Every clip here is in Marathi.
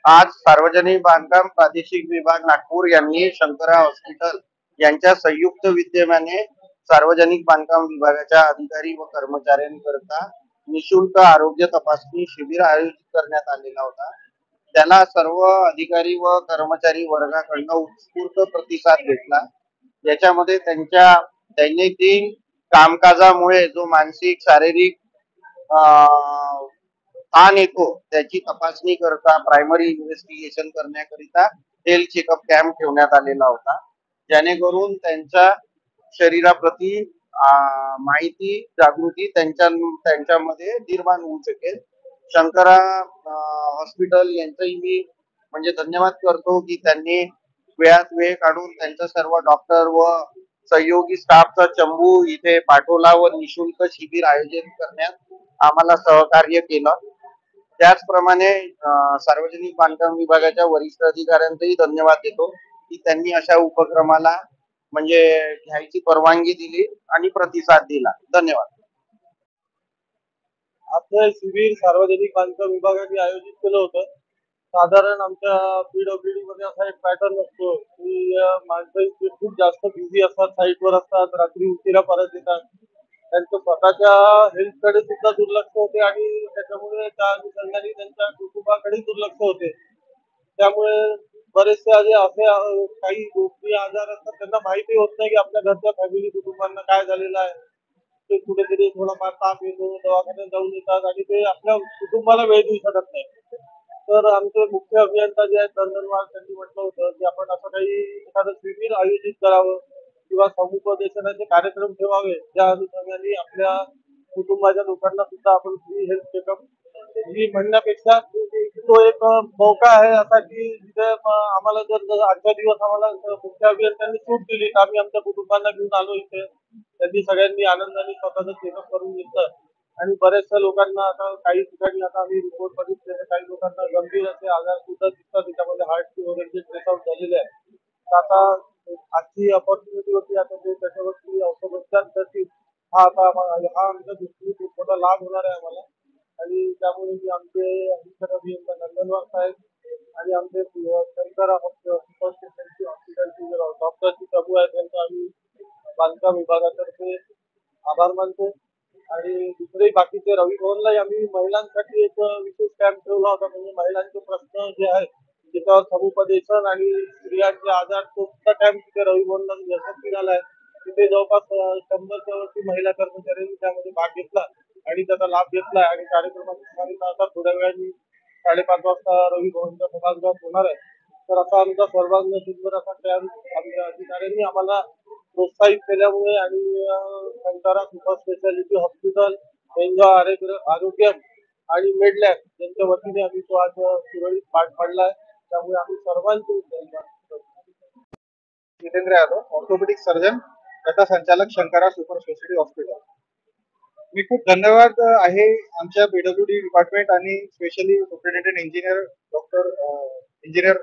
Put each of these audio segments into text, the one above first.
आज सार्वजनिक बांधकाम प्रादेशिक विभाग नागपूर यांनी शंकरा हॉस्पिटल यांच्या संयुक्त विद्यमाने सार्वजनिक बांधकाम विभागाच्या अधिकारी व कर्मचाऱ्यांकरता निशुल्क आरोग्य तपासणी शिबिर आयोजित करण्यात आलेला होता. त्याला सर्व अधिकारी व कर्मचारी वर्गाकडून उत्स्फूर्त प्रतिसाद भेटला. याच्यामध्ये त्यांच्या दैनंदिन कामकाजामुळे जो मानसिक शारीरिक ताण येतो त्याची तपासणी करता प्रायमरी इन्व्हेस्टिगेशन करण्याकरिता हेल्थ चेकअप कॅम्प ठेवण्यात आलेला होता, जेणेकरून त्यांच्या शरीराप्रती माहिती जागृती त्यांच्यामध्ये निर्माण होऊ शकेल. शंकरा हॉस्पिटल यांचंही मी म्हणजे धन्यवाद करतो की त्यांनी वेळात वेळ काढून त्यांचा सर्व डॉक्टर व सहयोगी स्टाफचा चंबू इथे पाठवला व निशुल्क शिबिर आयोजित करण्यात आम्हाला सहकार्य केलं. त्याचप्रमाणे सार्वजनिक बांधकाम विभागाच्या वरिष्ठ अधिकाऱ्यांचाही धन्यवाद देतो की त्यांनी अशा उपक्रमाला म्हणजे घ्यायची परवानगी दिली आणि प्रतिसाद दिला. धन्यवाद. आपलं शिबिर सार्वजनिक बांधकाम विभागाने आयोजित केलं होतं. साधारण आमच्या पीडब्ल्यूडी मध्ये असा एक पॅटर्न असतो की माणसं इथे खूप जास्त बिझी असतात, साईटवर असतात, रात्री उशिरा परत येतात. त्यांचं स्वतःच्या हेल्थकडे सुद्धा दुर्लक्ष होते आणि त्याच्यामुळे त्या अनुषंगाने त्यांच्या कुटुंबाकडे दुर्लक्ष होते. त्यामुळे बरेचसे असे काही गोष्टी आजार असतात त्यांना माहिती होत नाही की आपल्या घरच्या फॅमिली कुटुंबांना काय झालेलं आहे. ते कुठेतरी थोडाफार ताप येतो, दवाखान्यात जाऊन येतात आणि ते आपल्या कुटुंबाला वेळ देऊ शकत नाही. तर आमचे मुख्य अभियंता जे आहेत नंदनवार त्यांनी म्हटलं होतं की आपण असं काही एखादं शिबिर आयोजित करावं किंवा समुपदेशनाचे कार्यक्रम ठेवावे, ज्या अनुषंगाने आपल्या कुटुंबाच्या लोकांना सुद्धा आपण फ्री हेल्थ चेकअप ही म्हणण्यापेक्षा तो एक मौका आहे असा की जिथे आम्हाला जर आजच्या दिवस आम्हाला मुख्य अभियंत्यांनी सूट दिली तर आम्ही आमच्या कुटुंबांना घेऊन आलो इथे. त्यांनी सगळ्यांनी आनंदाने स्वतःचं चेकअप करून घेतलं आणि बऱ्याचशा लोकांना आता काही ठिकाणी आता आम्ही रिपोर्ट बघितले तर काही लोकांना गंभीर असे आजार सुद्धा दिसतात, त्याच्यामध्ये हार्टचे वगैरे ट्रेस आउट झालेले आहे. तर आता आजची अपॉर्च्युनिटी होती, आता ते त्याच्यावरती औषधोपचार करतील हा आमच्या दृष्टीने खूप मोठा लाभ होणार आहे आम्हाला. आणि त्यामुळे मी आमचे अधिकारी अभियंता नंदनवार साहेब आणि आमचे शंकरा हॉस्पिटलचे डॉक्टरची प्रभू आहेत त्यांचा आम्ही बांधकाम विभागातर्फे आभार मानतो. आणि दुसरे बाकीचे रवी भवनलाही आम्ही महिलांसाठी एक विशेष कॅम्प ठेवला होता, म्हणजे महिलांचे प्रश्न जे आहेत त्याच्यावर समुपदेशन आणि स्त्रियांचे आजार तो सुद्धा कॅम्प तिथे रवी भवनला यशस्वी झाला आहे. तिथे जवळपास 100च्या वरती महिला कर्मचाऱ्यांनी त्यामध्ये भाग घेतला आणि त्याचा लाभ घेतला आणि कार्यक्रमाची आता थोड्या वेळाने 5:30 वाजता रवी भवनच्या सभागृहात होणार आहे. तर असा आमचा सर्वांगीण सुंदर असा कॅम्प आमच्या अधिकाऱ्यांनी आम्हाला प्रोत्साहित केल्यामुळे आणि शंकरा सुपर स्पेशालिटी हॉस्पिटल, आरोग्य आणि मेडलॅब यांच्या वतीने आम्ही तो आज सुरळीत पार पाडलाय. त्यामुळे आम्ही सर्वांचे धन्यवाद. जितेंद्र यादव, ऑर्थोपेडिक सर्जन, गटा संचालक, शंकरा सुपर स्पेशालिटी हॉस्पिटल. मी खूप धन्यवाद आहे आमच्या पीडब्ल्यूडी डिपार्टमेंट आणि स्पेशली सुपरिटेंडेंट इंजिनियर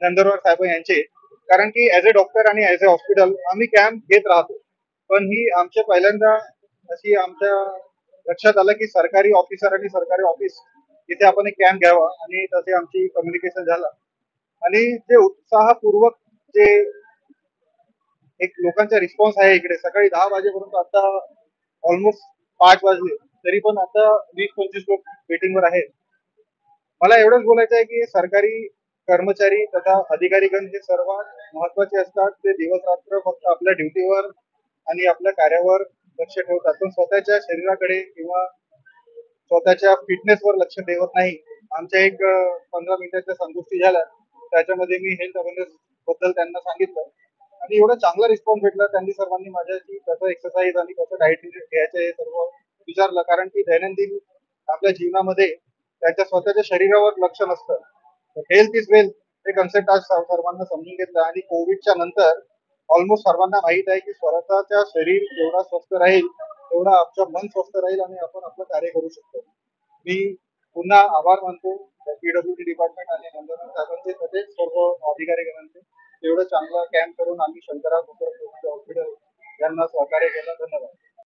नंदनवार साहेब यांचे, कारण की ऍज अ डॉक्टर आणि ऍज अ हॉस्पिटल आम्ही कॅम्प घेत राहतो, पण ही आमच्या पहिल्यांदा अशी आमच्या लक्षात आलं की सरकारी ऑफिसर आणि सरकारी ऑफिस इथे आपण एक कॅम्प घ्यावा आणि तसे आमची कम्युनिकेशन झालं आणि जे उत्साहपूर्वक जे एक लोकांचा रिस्पॉन्स आहे इकडे सकाळी 10 वाजेपर्यंत आता ऑलमोस्ट 5 वाजले तरी पण आता 20-25 लोक वेटिंगवर आहेत. मला एवढंच बोलायचं आहे की सरकारी कर्मचारी तथा अधिकारीगण हे सर्वात महत्वाचे असतात. ते दिवस रात्र फक्त आपल्या ड्युटीवर आणि आपल्या कार्यावर लक्ष ठेवतात, पण स्वतःच्या शरीराकडे किंवा स्वतःच्या फिटनेसवर लक्ष ठेवत नाही. आमच्या एक 15 मिनिटाच्या संगोष्ठी झाल्या, त्याच्यामध्ये मी हेल्थ अवेअरनेस बद्दल त्यांना सांगितलं आणि एवढा चांगला रिस्पॉन्स भेटला. त्यांनी सर्वांनी माझ्याशी कसं एक्सरसाइज आणि कसं डाएट घ्यायचं हे सर्व विचारलं, कारण की दैनंदिन आपल्या जीवनामध्ये त्यांच्या स्वतःच्या शरीरावर लक्ष नसतं. हेल्थ इज वेल्थ हे कन्सेप्ट आज सर्वांना समजून घेतलं आणि कोविडच्या नंतर ऑलमोस्ट सर्वांना माहित आहे की स्वतःच्या शरीर जेवढा स्वस्थ राहील तेवढा आपलं मन स्वस्थ राहील आणि आपण आपलं कार्य करू शकतो. मी पुन्हा आभार मानतो पीडब्ल्यूडी डिपार्टमेंट आणि नंदनवार साहेबांचे तसेच सर्व अधिकारीगणांचे एवढं चांगलं कॅम्प करून आम्ही शंकरा हॉस्पिटल यांना सहकार्य केलं. धन्यवाद.